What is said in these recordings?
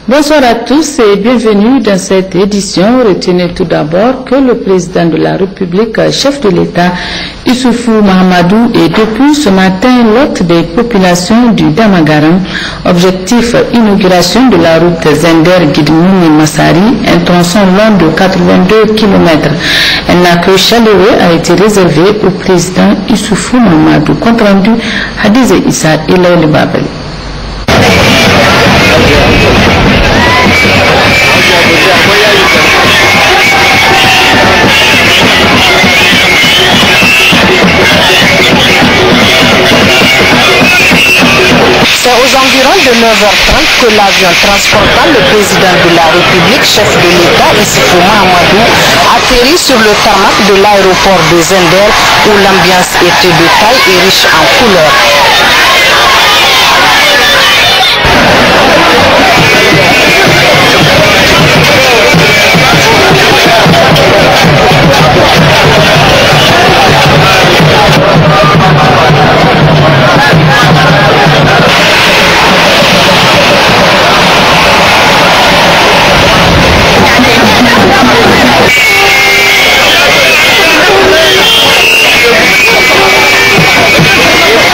Bonsoir à tous et bienvenue dans cette édition. Retenez tout d'abord que le président de la République, chef de l'État, Issoufou Mahamadou, est depuis ce matin l'hôte des populations du Damagaram. Objectif, inauguration de la route Zender-Guidmouni-Massari, un tronçon long de 82 km. Un accueil chaleureux a été réservé au président Issoufou Mahamadou. Compte rendu, Hadize Issa et Laouli Babel. C'est aux environs de 9h30 que l'avion transportant le président de la République, chef de l'État, Issoufou Mahamadou, atterrit sur le tarmac de l'aéroport de Zender où l'ambiance était de taille et riche en couleurs.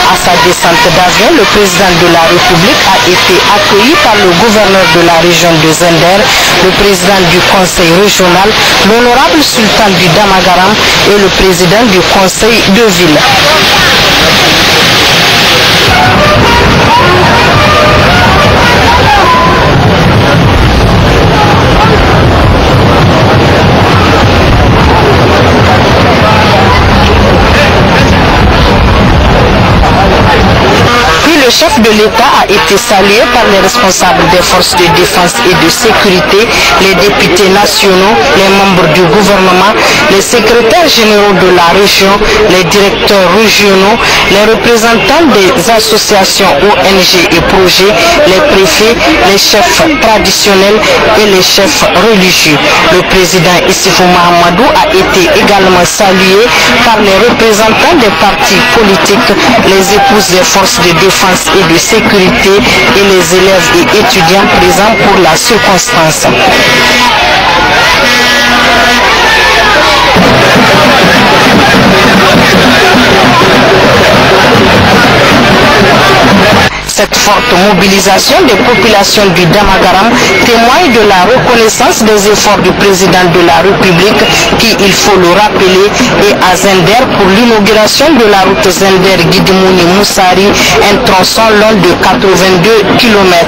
À sa descente d'avion, le président de la République a été accueilli par le gouverneur de la région de Zender, le président du conseil régional, l'honorable sultan du Damagaram et le président du conseil de ville. Le chef de l'État a été salué par les responsables des forces de défense et de sécurité, les députés nationaux, les membres du gouvernement, les secrétaires généraux de la région, les directeurs régionaux, les représentants des associations ONG et projets, les préfets, les chefs traditionnels et les chefs religieux. Le président Issoufou Mahamadou a été également salué par les représentants des partis politiques, les épouses des forces de défense et de sécurité et les élèves et étudiants présents pour la circonstance. Cette forte mobilisation des populations du Damagaram témoigne de la reconnaissance des efforts du président de la République qui, il faut le rappeler, est à Zender pour l'inauguration de la route Zender-Guidmouni-Moussari, un tronçon long de 82 km.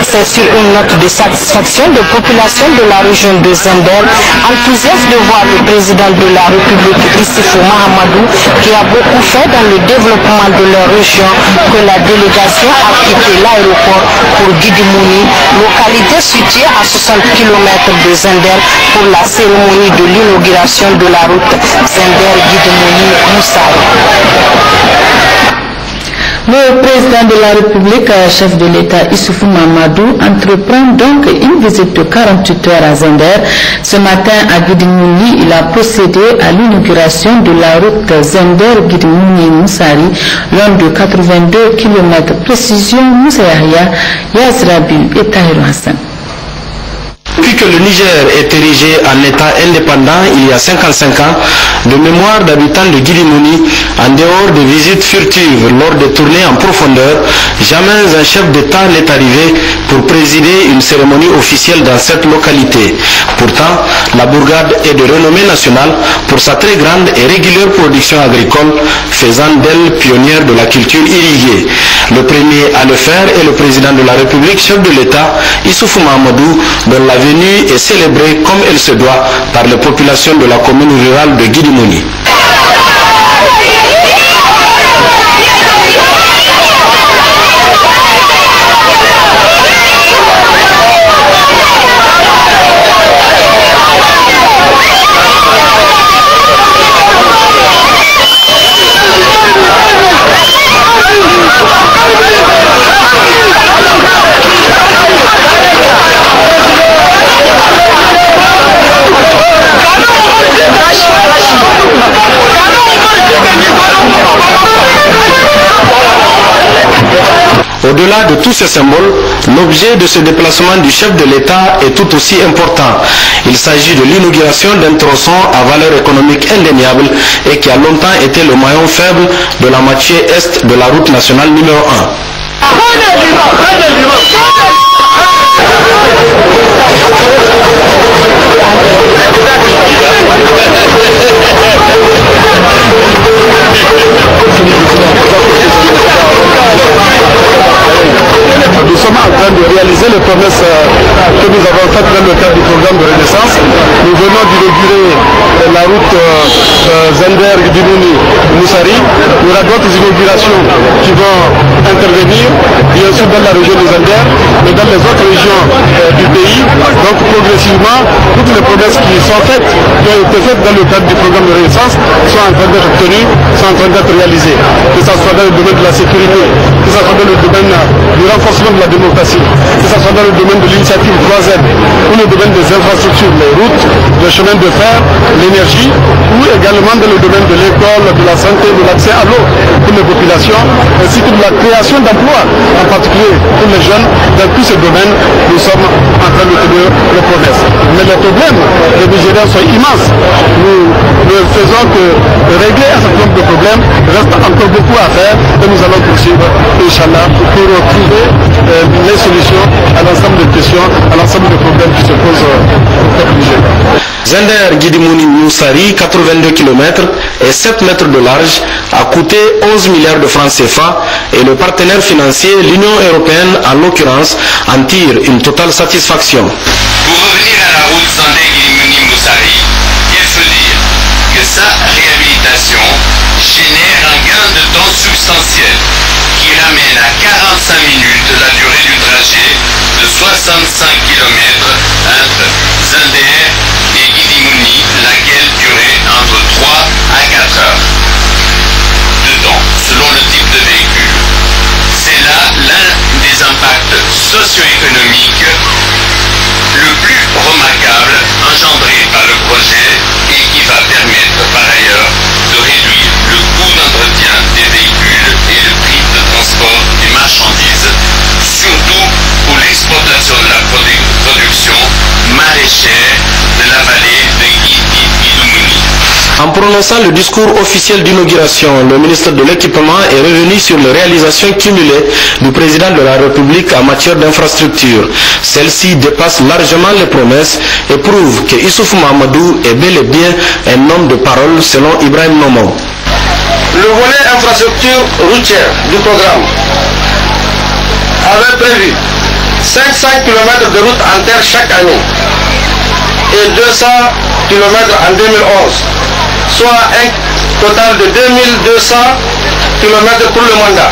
C'est sur une note de satisfaction des populations de la région de Zender, enthousiaste de voir le président de la République, Issoufou Mahamadou, qui a beaucoup fait dans le développement de leur région, que la délégation a quitté l'aéroport pour Guidmouni, localité située à 60 km de Zender, pour la cérémonie de l'inauguration de la route Zender-Guidmouni-Moussari. Le président de la République, chef de l'État Issoufou Mahamadou, entreprend donc une visite de 48 heures à Zender. Ce matin à Guidmouni, il a procédé à l'inauguration de la route Zender-Guidmouni-Moussari, long de 82 km. Précision Moussa Yahya, Yazrabi et Tahir Hassan. Depuis que le Niger est érigé en État indépendant il y a 55 ans, de mémoire d'habitants de Guidmouni, en dehors des visites furtives lors des tournées en profondeur, jamais un chef d'État n'est arrivé pour présider une cérémonie officielle dans cette localité. Pourtant, la bourgade est de renommée nationale pour sa très grande et régulière production agricole, faisant d'elle pionnière de la culture irriguée. Le premier à le faire est le président de la République, chef de l'État, Issoufou Mahamadou, dont la venue est célébrée comme elle se doit par les populations de la commune rurale de Guidmouni. Au-delà de tous ces symboles, l'objet de ce déplacement du chef de l'État est tout aussi important. Il s'agit de l'inauguration d'un tronçon à valeur économique indéniable et qui a longtemps été le maillon faible de la moitié est de la route nationale numéro 1. Nous sommes en train de réaliser les promesses que nous avons faites dans le cadre du programme de Renaissance. Nous venons d'inaugurer la route Zender-Gidimouni-Moussari. Il y aura d'autres inaugurations qui vont intervenir, bien sûr dans la région de Zender, mais dans les autres régions du pays. Donc progressivement, toutes les promesses qui sont faites, qui ont été faites dans le cadre du programme de Renaissance, sont en train d'être tenues, sont en train d'être réalisées. Que ce soit dans le domaine de la sécurité, que ce soit dans le domaine du renforcement de la démocratie, que ce soit dans le domaine de l'initiative 3M, ou le domaine des infrastructures, les routes, les chemins de fer, l'énergie, ou également dans le domaine de l'école, de la santé, de l'accès à l'eau pour les populations, ainsi que de la création d'emplois, en particulier pour les jeunes. Dans tous ces domaines, nous sommes en train de tenir les promesses. Mais les problèmes des Nigériens sont immenses. Nous ne faisons que régler un certain nombre de problèmes. Il reste encore beaucoup à faire et nous allons poursuivre, Inch'Allah, pour trouver les solutions à l'ensemble des questions, à l'ensemble des problèmes qui se posent au peuple nigérien. Zender Gidimouni Moussari, 82 km et 7 mètres de large, a coûté 11 milliards de francs CFA et le partenaire financier, l'Union européenne en l'occurrence, en tire une totale satisfaction. Pour revenir à la route Zender Gidimouni Moussari, il faut dire que sa réhabilitation génère un gain de temps substantiel qui ramène à 45 minutes la durée du trajet de 65 km entre Zender et Gidimouni, laquelle durait entre 3 à 4 heures de temps, selon le type de véhicule. C'est là l'un des impacts socio-économiques le plus remarquable engendré par le projet et qui va permettre par ailleurs de réduire le coût d'entretien des véhicules et le prix de transport des marchandises, surtout pour l'exploitation de la production maraîchère de la vallée de Gidimouni. En prononçant le discours officiel d'inauguration, le ministre de l'Équipement est revenu sur les réalisations cumulées du président de la République en matière d'infrastructure. Celles-ci dépassent largement les promesses et prouvent que Issoufou Mahamadou est bel et bien un homme de parole selon Ibrahim Nomo. Le volet infrastructure routière du programme avait prévu 500 km de route en terre chaque année et 200 km en 2011, soit un total de 2200 km pour le mandat.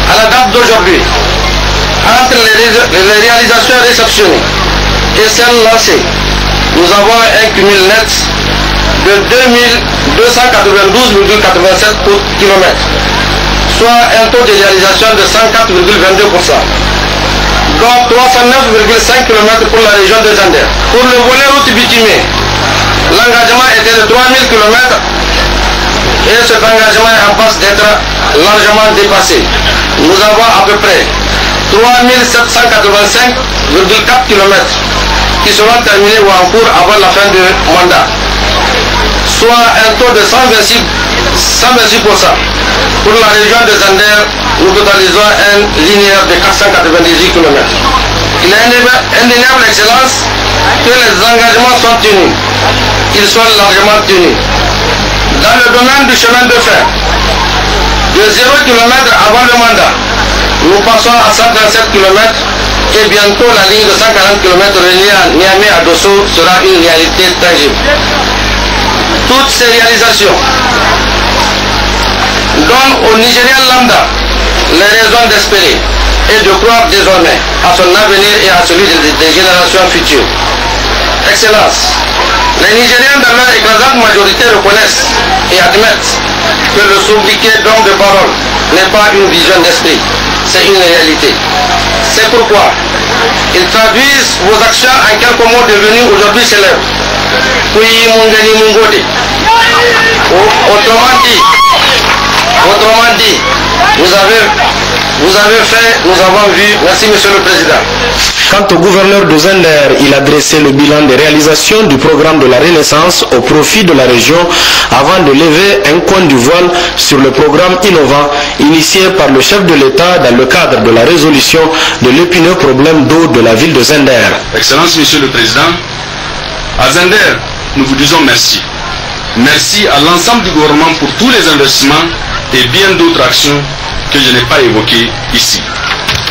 À la date d'aujourd'hui, entre les réalisations réceptionnées et celles lancées, nous avons un cumul net de 2292,87 km, soit un taux de réalisation de 104,22%. Donc 309,5 km pour la région de Zender. Pour le volet route bitumée, l'engagement était de 3000 km et cet engagement est en passe d'être largement dépassé. Nous avons à peu près 3785,4 km qui seront terminés ou en cours avant la fin du mandat, soit un taux de 126%. Pour la région de Zender, nous totalisons un linéaire de 498 km. Il est indéniable excellence que les engagements sont tenus, qu'ils soient largement tenus. Dans le domaine du chemin de fer, de 0 km avant le mandat, nous passons à 137 km et bientôt la ligne de 140 km reliée à Niamey à Dosso sera une réalité tangible. Toutes ces réalisations donnent au Nigérien lambda les raisons d'espérer et de croire désormais à son avenir et à celui des générations futures. Excellence, les Nigériens dans leur écrasante majorité reconnaissent et admettent que le sobriquet d'homme de parole n'est pas une vision d'esprit, c'est une réalité. C'est pourquoi ils traduisent vos actions en quelques mots devenus aujourd'hui célèbres. Kuyi Mungani Mungode. Autrement dit, vous avez vous avez fait, nous avons vu. Merci, Monsieur le Président. Quant au gouverneur de Zender, il a dressé le bilan des réalisations du programme de la Renaissance au profit de la région avant de lever un coin du voile sur le programme innovant initié par le chef de l'État dans le cadre de la résolution de l'épineux problème d'eau de la ville de Zender. Excellence, Monsieur le Président, à Zender, nous vous disons merci. Merci à l'ensemble du gouvernement pour tous les investissements et bien d'autres actions que je n'ai pas évoquées ici.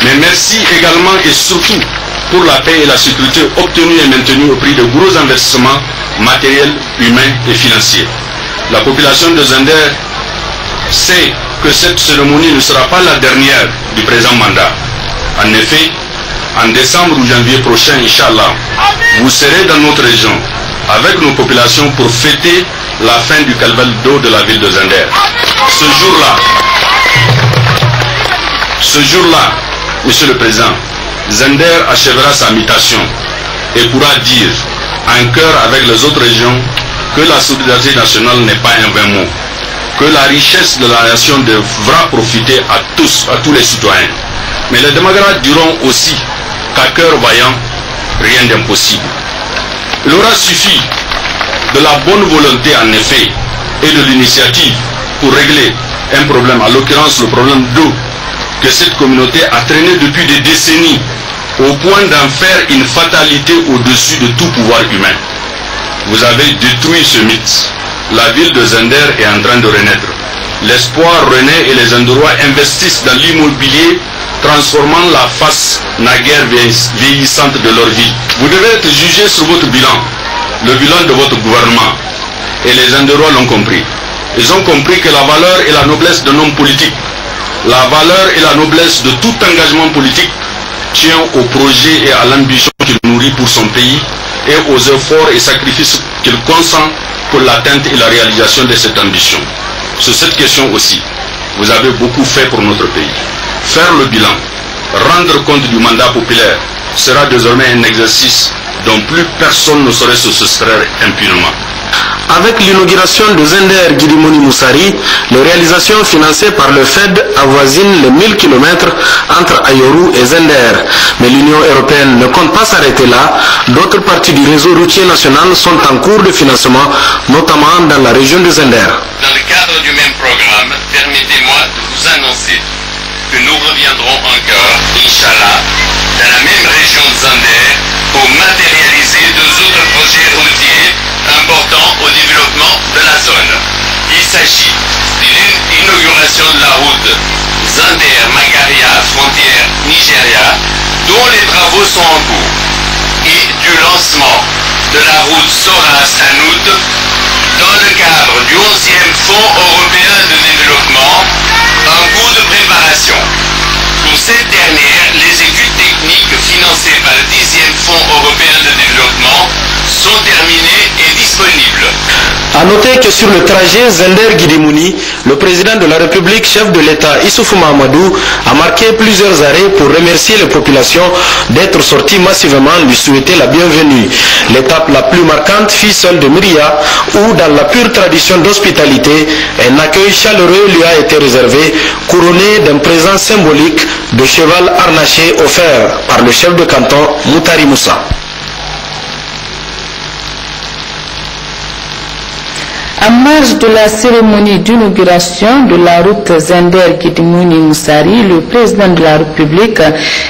Mais merci également et surtout pour la paix et la sécurité obtenue et maintenue au prix de gros investissements matériels, humains et financiers. La population de Zender sait que cette cérémonie ne sera pas la dernière du présent mandat. En effet, en décembre ou janvier prochain, Inch'Allah, vous serez dans notre région avec nos populations pour fêter la fin du calvaire d'eau de la ville de Zender. Ce jour-là, Monsieur le Président, Zender achèvera sa mutation et pourra dire, en cœur avec les autres régions, que la solidarité nationale n'est pas un vain mot, que la richesse de la nation devra profiter à tous les citoyens. Mais les Damagaras diront aussi qu'à cœur vaillant, rien d'impossible. Il aura suffi de la bonne volonté en effet et de l'initiative pour régler un problème, en l'occurrence le problème d'eau, que cette communauté a traîné depuis des décennies au point d'en faire une fatalité au-dessus de tout pouvoir humain. Vous avez détruit ce mythe. La ville de Zender est en train de renaître. L'espoir renaît et les endroits investissent dans l'immobilier, transformant la face naguère vieillissante de leur vie. Vous devez être jugé sur votre bilan, le bilan de votre gouvernement. Et les Zendérois l'ont compris. Ils ont compris que la valeur et la noblesse d'un homme politique, la valeur et la noblesse de tout engagement politique tient au projet et à l'ambition qu'il nourrit pour son pays et aux efforts et sacrifices qu'il consent pour l'atteinte et la réalisation de cette ambition. Sur cette question aussi, vous avez beaucoup fait pour notre pays. Faire le bilan, rendre compte du mandat populaire sera désormais un exercice dont plus personne ne saurait se soustraire impunément. Avec l'inauguration de Zender Gidimouni Moussari, les réalisations financées par le FED avoisinent les 1000 km entre Ayoru et Zender. Mais l'Union européenne ne compte pas s'arrêter là. D'autres parties du réseau routier national sont en cours de financement, notamment dans la région de Zender. Dans le cadre du même programme, permettez-moi de vous annoncer que nous reviendrons encore, Inch'Allah, dans la même région de Zender pour matérialiser deux autres projets routiers importants au développement de la zone. Il s'agit de l'inauguration de la route Zender-Magaria, frontière Nigeria, dont les travaux sont en cours, et du lancement de la route Sora-Sanout dans le cadre du 11e Fonds européen de développement en cours de préparation. Pour cette dernière, les études techniques financées par le 10e Fonds européen de développement sont terminées et disponibles. A noter que sur le trajet Zender-Gidimouni, le président de la République, chef de l'État Issoufou Mahamadou, a marqué plusieurs arrêts pour remercier les populations d'être sorties massivement lui souhaiter la bienvenue. L'étape la plus marquante fut celle de Myria, où dans la pure tradition d'hospitalité, un accueil chaleureux lui a été réservé, couronné d'un présent symbolique de cheval harnaché offert par le chef de canton Moutari Moussa. En marge de la cérémonie d'inauguration de la route Zender-Gidimouni Moussari, le président de la République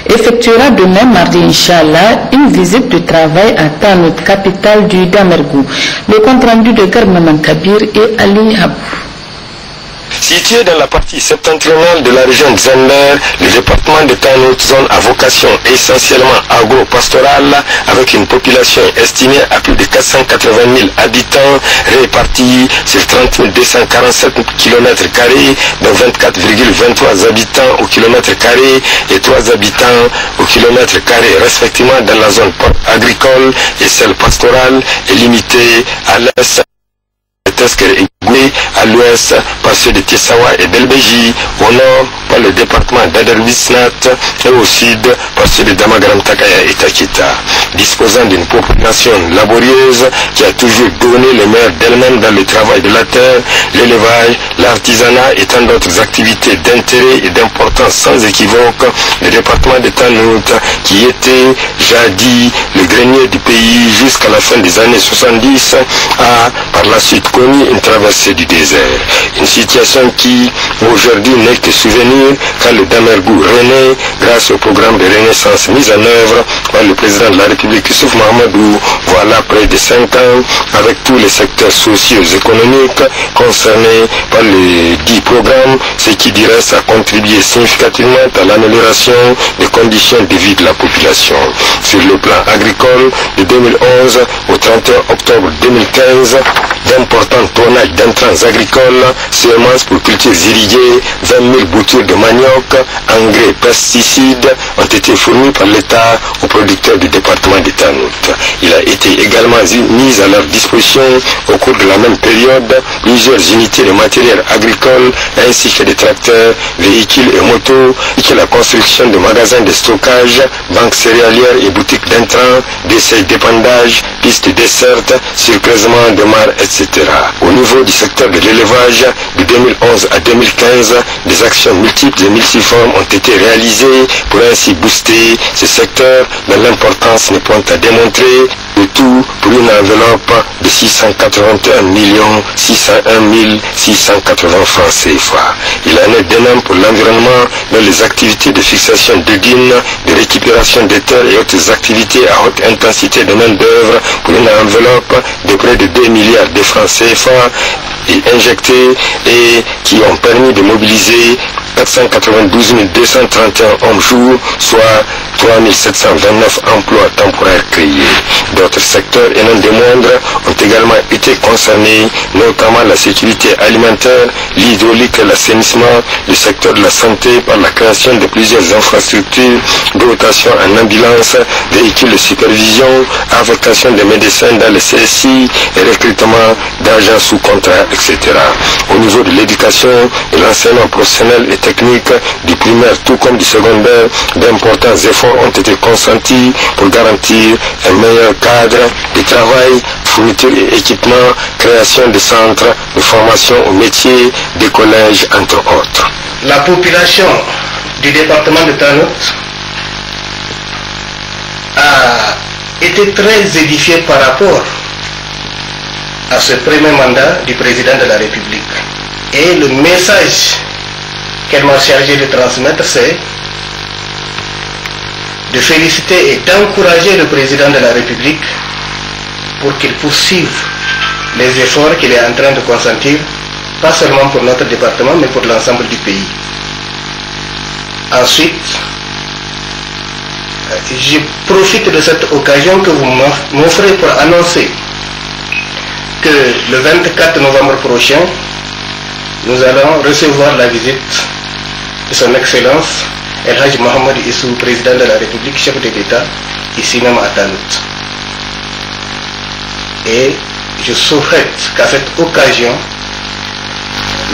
effectuera demain mardi Inch'Allah une visite de travail à Tanout, capitale du Damergou. Le compte rendu de Garmaman Kabir et Ali Habou. Situé dans la partie septentrionale de la région de Zender, le département de Tanout, zone à vocation essentiellement agro-pastorale, avec une population estimée à plus de 480 000 habitants, répartis sur 30 247 km², dont 24,23 habitants au km² et 3 habitants au km², respectivement dans la zone agricole et celle pastorale, est limitée à l'est à l'ouest par ceux de Tessawa et d'Elbeji, au nord par le département d'Aderbisnat et au sud par ceux de Damagaram Takaya et Takita. Disposant d'une population laborieuse qui a toujours donné le meilleur d'elle-même dans le travail de la terre, l'élevage, l'artisanat et tant d'autres activités d'intérêt et d'importance sans équivoque, le département de Tanout, qui était jadis le grenier du pays jusqu'à la fin des années 70, a par la suite connu une traversée du désert. Une situation qui aujourd'hui n'est que souvenir quand le Damergou renaît grâce au programme de renaissance mis en œuvre par le président de la République Issoufou Mahamadou, voilà près de 5 ans, avec tous les secteurs sociaux et économiques concernés par les 10 programmes, ce qui du reste a contribué significativement à l'amélioration des conditions de vie de la population. Sur le plan agricole, de 2011 au 31 octobre 2015, d'importants tonnages d'intrants agricoles, semences pour cultures irriguées, 20 000 boutures de manioc, engrais, pesticides ont été fournis par l'État aux producteurs du département de Tanout. Il a été également mis à leur disposition au cours de la même période plusieurs unités de matériel agricole ainsi que des tracteurs, véhicules et motos, et que la construction de magasins de stockage, banques céréalières et boutiques d'intrants, d'essais d'épandage, pistes dessertes, surcreusement de mar, etc. Au niveau du secteur de l'élevage, de 2011 à 2015, des actions multiples et multiformes ont été réalisées pour ainsi booster ce secteur dont l'importance n'est point à démontrer, le tout pour une enveloppe de 681 601 680 francs CFA. Il en est de même pour l'environnement dans les activités de fixation de dunes, de récupération des terres et autres activités à haute intensité de main-d'œuvre pour une enveloppe de près de 2 milliards de francs CFA et injectés et qui ont permis de mobiliser 492 231 hommes-jours, soit 3 729 emplois temporaires créés. D'autres secteurs, et non des moindres, ont également été concernés, notamment la sécurité alimentaire, l'hydraulique et l'assainissement, le secteur de la santé par la création de plusieurs infrastructures, dotation en ambulance, véhicules de supervision, affectation des médecins dans le CSI et recrutement d'agents sous contrat, etc. Au niveau de l'éducation, de l'enseignement professionnel et technique, du primaire tout comme du secondaire, d'importants efforts ont été consentis pour garantir un meilleur cadre de travail, fourniture et équipement, création de centres de formation au métier, des collèges, entre autres. La population du département de Tanout a été très édifiée par rapport à ce premier mandat du président de la République. Et le message qu'elle m'a chargé de transmettre, c'est de féliciter et d'encourager le président de la République pour qu'il poursuive les efforts qu'il est en train de consentir, pas seulement pour notre département, mais pour l'ensemble du pays. Ensuite, je profite de cette occasion que vous m'offrez pour annoncer que le 24 novembre prochain, nous allons recevoir la visite de son Excellence El Hadj Mohamed Issou, président de la République, chef de l'État, ici même à Tanout. Et je souhaite qu'à cette occasion,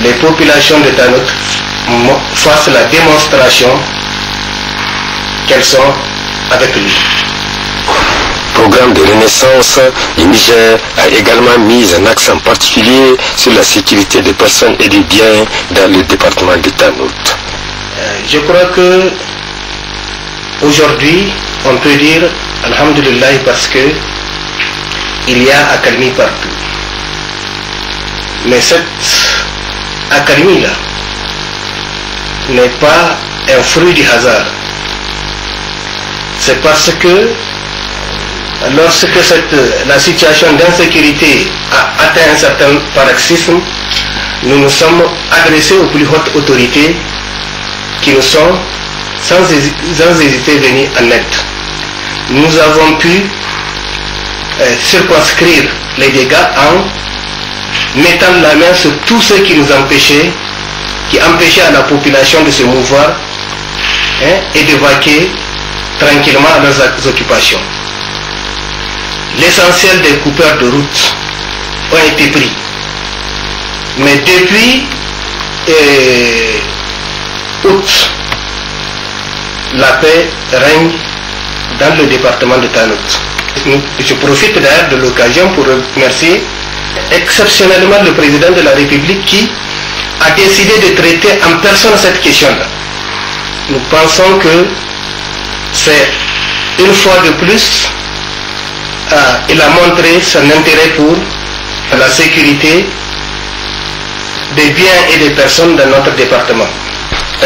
les populations de Tanout fassent la démonstration qu'elles sont avec lui. Programme de renaissance, le Niger a également mis un accent particulier sur la sécurité des personnes et des biens dans le département de Tanout. Je crois que aujourd'hui, on peut dire Alhamdulillah parce que il y a accalmie partout. Mais cette accalmie-là n'est pas un fruit du hasard. C'est parce que lorsque la situation d'insécurité a atteint un certain paroxysme, nous nous sommes adressés aux plus hautes autorités qui nous sont sans hésiter venus en aide. Nous avons pu circonscrire les dégâts en mettant la main sur tous ceux qui nous empêchaient, qui empêchaient à la population de se mouvoir et de vaquer tranquillement à leurs occupations. L'essentiel des coupeurs de route ont été pris. Mais depuis août, la paix règne dans le département de Tanout. Je profite d'ailleurs de l'occasion pour remercier exceptionnellement le président de la République qui a décidé de traiter en personne cette question-là. Nous pensons que c'est une fois de plus, il a montré son intérêt pour la sécurité des biens et des personnes dans notre département.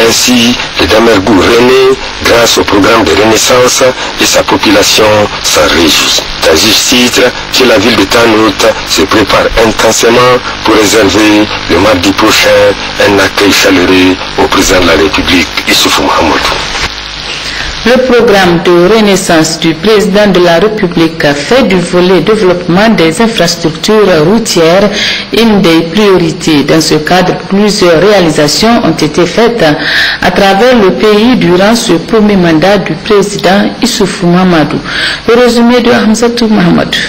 Ainsi, le Damergou renaît grâce au programme de renaissance et sa population s'en réjouit. À juste titre, que la ville de Tanout se prépare intensément pour réserver le mardi prochain un accueil chaleureux au président de la République, Issoufou Mahamadou. Le programme de renaissance du président de la République fait du volet développement des infrastructures routières une des priorités. Dans ce cadre, plusieurs réalisations ont été faites à travers le pays durant ce premier mandat du président Issoufou Mahamadou. Le résumé de Hamzatou Mahamadou.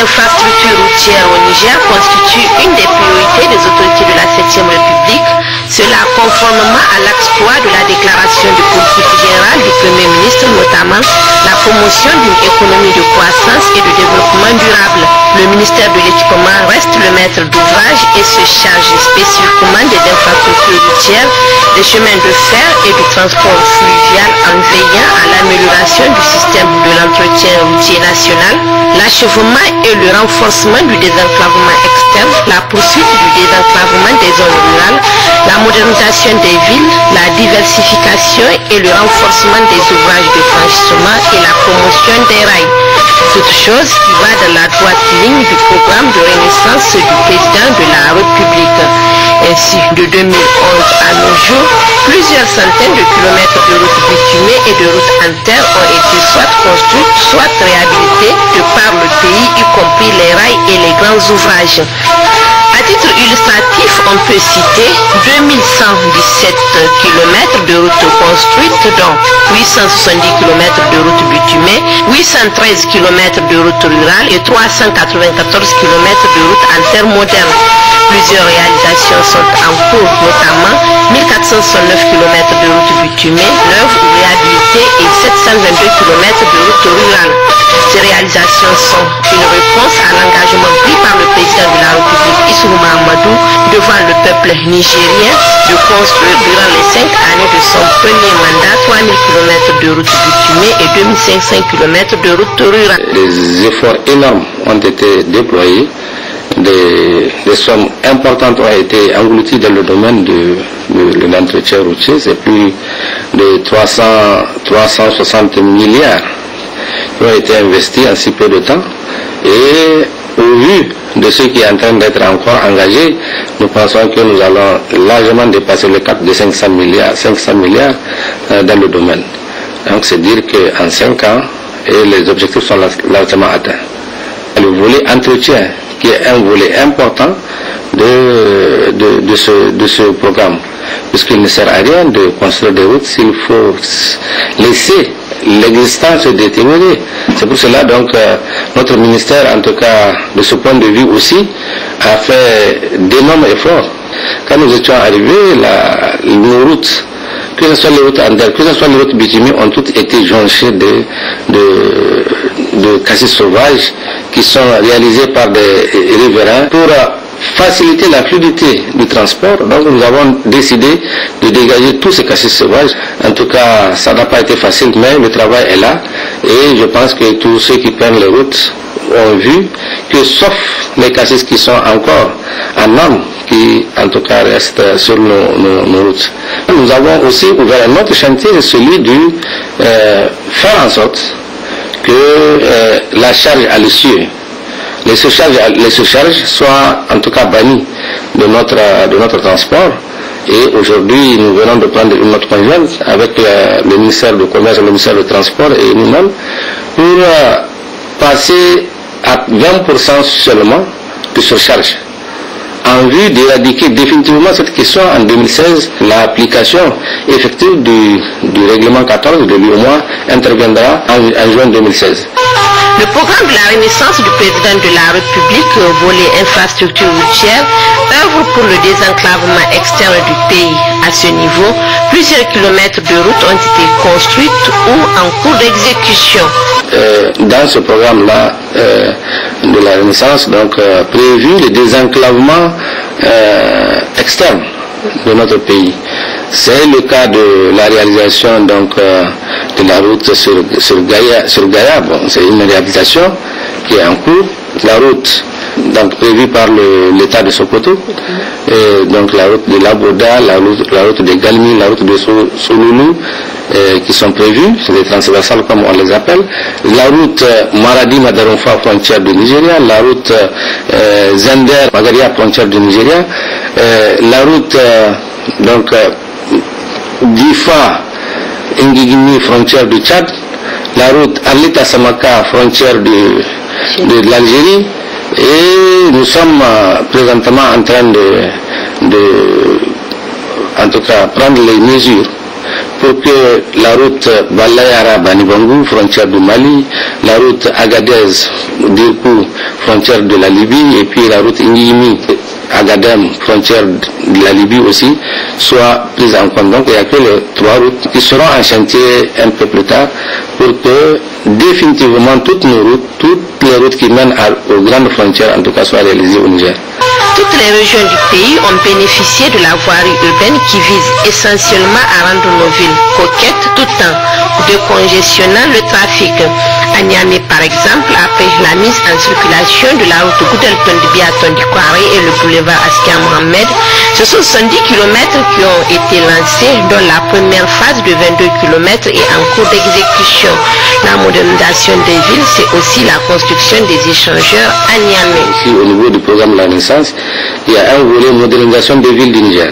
L'infrastructure routière au Niger constitue une des priorités des autorités de la 7e République, cela conformément à l'exploit de la déclaration de politique générale du Premier ministre, notamment la promotion d'une économie de croissance et de développement durable. Le ministère de l'Équipement reste le maître d'ouvrage et se charge spécifiquement des infrastructures routières, des chemins de fer et du transport fluvial en veillant à l'amélioration du système de l'entretien routier national, l'achèvement et le renforcement du désenclavement externe, la poursuite du désenclavement des zones rurales, la modernisation des villes, la diversification et le renforcement des ouvrages de franchissement et la promotion des rails. Toute chose qui va dans la droite ligne du programme de renaissance du président de la République. Ainsi, de 2011 à nos jours, plusieurs centaines de kilomètres de routes bitumées et de routes en terre ont été soit construites, soit réhabilitées de par le pays, y compris les rails et les grands ouvrages. À titre illustratif, on peut citer 2117 km de routes construites, donc 870 km de routes bitumées, 813 km de routes rurales et 394 km de routes en terre modernes. Plusieurs réalisations sont en cours, notamment 1469 km de routes bitumées, neuves ou réhabilitées et 722 km de routes rurales. Ces réalisations sont une réponse à l'engagement pris par le président de la République Issoufou Mahamadou devant le peuple nigérien de construire durant les 5 années de son premier mandat 3000 km de routes bitumées et 2500 km de routes rurales. Des efforts énormes ont été déployés. Des sommes importantes ont été englouties dans le domaine de l'entretien routier. C'est plus de 360 milliards qui ont été investis en si peu de temps. Et au vu de ce qui est en train d'être encore engagé, nous pensons que nous allons largement dépasser le cap de 500 milliards dans le domaine. Donc c'est dire qu'en 5 ans, et les objectifs sont largement atteints. Le volet entretien, qui est un volet important de ce programme, puisqu'il ne sert à rien de construire des routes s'il faut laisser l'existant se détériorer. C'est pour cela donc notre ministère, en tout cas de ce point de vue aussi, a fait d'énormes efforts. Quand nous étions arrivés, nos routes, que ce soit les routes en terre, que ce soit les routes bitumées, ont toutes été jonchées de cassis sauvages qui sont réalisés par des riverains pour faciliter la fluidité du transport. Donc nous avons décidé de dégager tous ces cassis sauvages. En tout cas, ça n'a pas été facile, mais le travail est là. Et je pense que tous ceux qui prennent les routes ont vu que, sauf les cassis qui sont encore en norme, qui en tout cas restent sur nos routes. Nous avons aussi ouvert un autre chantier, celui de faire en sorte que la charge à l'essieu, les surcharges soient en tout cas bannies de notre transport. Et aujourd'hui, nous venons de prendre une autre conjointe avec le ministère du Commerce, le ministère du Transport et nous-mêmes pour passer à 20% seulement de surcharge en vue d'éradiquer définitivement cette question en 2016, l'application effective du règlement 14 de l'UEMOA interviendra en juin 2016. Le programme de la renaissance du président de la République, volet infrastructure routière, œuvre pour le désenclavement externe du pays. À ce niveau, plusieurs kilomètres de routes ont été construites ou en cours d'exécution. Dans ce programme-là de la renaissance, donc prévu le désenclavement externe de notre pays. C'est le cas de la réalisation donc de la route sur Gaïa. Bon, c'est une réhabilitation qui est en cours. La route donc prévue par l'État de Sokoto, et donc la route de Laboda, la route de Galmi, la route de Solulu, qui sont prévues, c'est les transversales comme on les appelle. La route Maradi-Madarumfa, frontière du Nigeria, la route Zender-Magaria, frontière du Nigeria, la route donc Difa Ngigimi, frontière du Tchad, la route Arlita Samaka, frontière de l'Algérie, et nous sommes présentement en train en tout cas, prendre les mesures pour que la route Balayara-Banibangu, frontière du Mali, la route Agadez-Dirkou, frontière de la Libye, et puis la route Ngigimi Agadem, frontière de la Libye aussi, soit prise en compte. Donc il n'y a que les 3 routes qui seront en chantier un peu plus tard pour que définitivement toutes nos routes, toutes les routes qui mènent aux grandes frontières en tout cas soient réalisées au Niger. Toutes les régions du pays ont bénéficié de la voirie urbaine qui vise essentiellement à rendre nos villes coquettes tout en décongestionnant le trafic. À Niamey par exemple, après la mise en circulation de la route Goudelton-Biaton-Dikwari et le boulevard Askia Mohamed, ce sont 110 km qui ont été lancés, dont la première phase de 22 km est en cours d'exécution. La modernisation des villes, c'est aussi la construction des échangeurs à Niamey. Ici, au niveau du programme de la Renaissance, il y a un volet modernisation des villes du Niger.